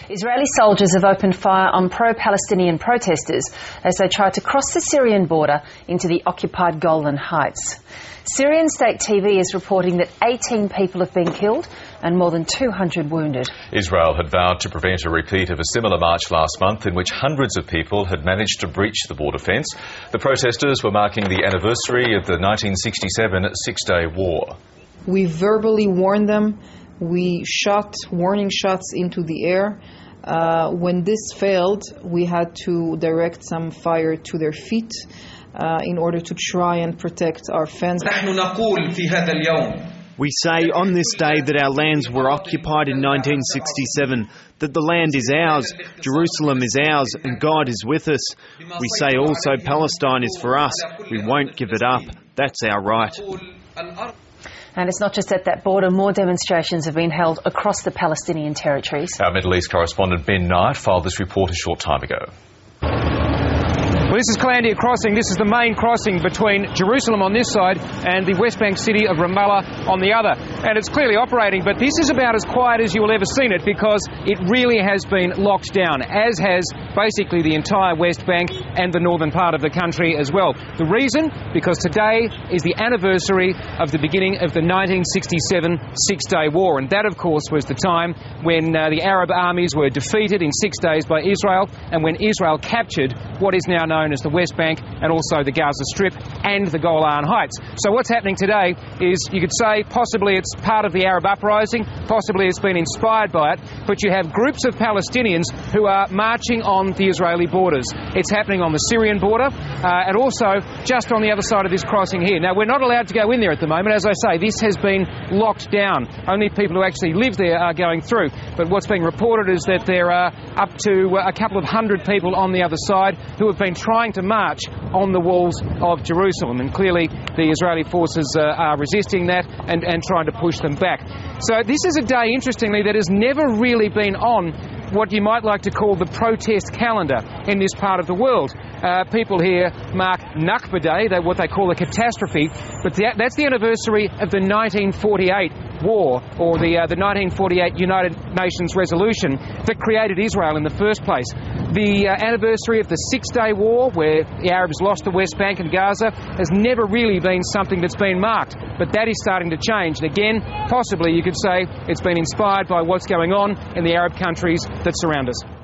Israeli soldiers have opened fire on pro-Palestinian protesters as they try to cross the Syrian border into the occupied Golan Heights. Syrian state TV is reporting that 18 people have been killed and more than 200 wounded. Israel had vowed to prevent a repeat of a similar march last month in which hundreds of people had managed to breach the border fence. The protesters were marking the anniversary of the 1967 Six-Day War. We verbally warned them. We shot warning shots into the air. When this failed, we had to direct some fire to their feet in order to try and protect our fence. We say on this day that our lands were occupied in 1967, that the land is ours, Jerusalem is ours, and God is with us. We say also Palestine is for us. We won't give it up. That's our right. And it's not just at that border. More demonstrations have been held across the Palestinian territories. Our Middle East correspondent Ben Knight filed this report a short time ago. Well, this is Calandia Crossing. This is the main crossing between Jerusalem on this side and the West Bank city of Ramallah on the other. And it's clearly operating, but this is about as quiet as you will ever seen it because it really has been locked down, as has basically the entire West Bank and the northern part of the country as well. The reason? Because today is the anniversary of the beginning of the 1967 Six-Day War. And that, of course, was the time when the Arab armies were defeated in 6 days by Israel and when Israel captured what is now known as the West Bank and also the Gaza Strip and the Golan Heights. So what's happening today is, you could say, possibly it's part of the Arab uprising, possibly it's been inspired by it, but you have groups of Palestinians who are marching on the Israeli borders. It's happening on the Syrian border and also just on the other side of this crossing here. Now, we're not allowed to go in there at the moment. As I say, this has been locked down. Only people who actually live there are going through. But what's being reported is that there are up to a couple of hundred people on the other side who have been trying to march on the walls of Jerusalem, and clearly the Israeli forces are resisting that and trying to push them back. So this is a day, interestingly, that has never really been on what you might like to call the protest calendar in this part of the world. People here mark Nakba Day, what they call a catastrophe, but that's the anniversary of the 1948 war, or the 1948 United Nations resolution that created Israel in the first place. The anniversary of the Six-Day War, where the Arabs lost the West Bank and Gaza, has never really been something that's been marked, but that is starting to change. And again, possibly you could say it's been inspired by what's going on in the Arab countries that surround us.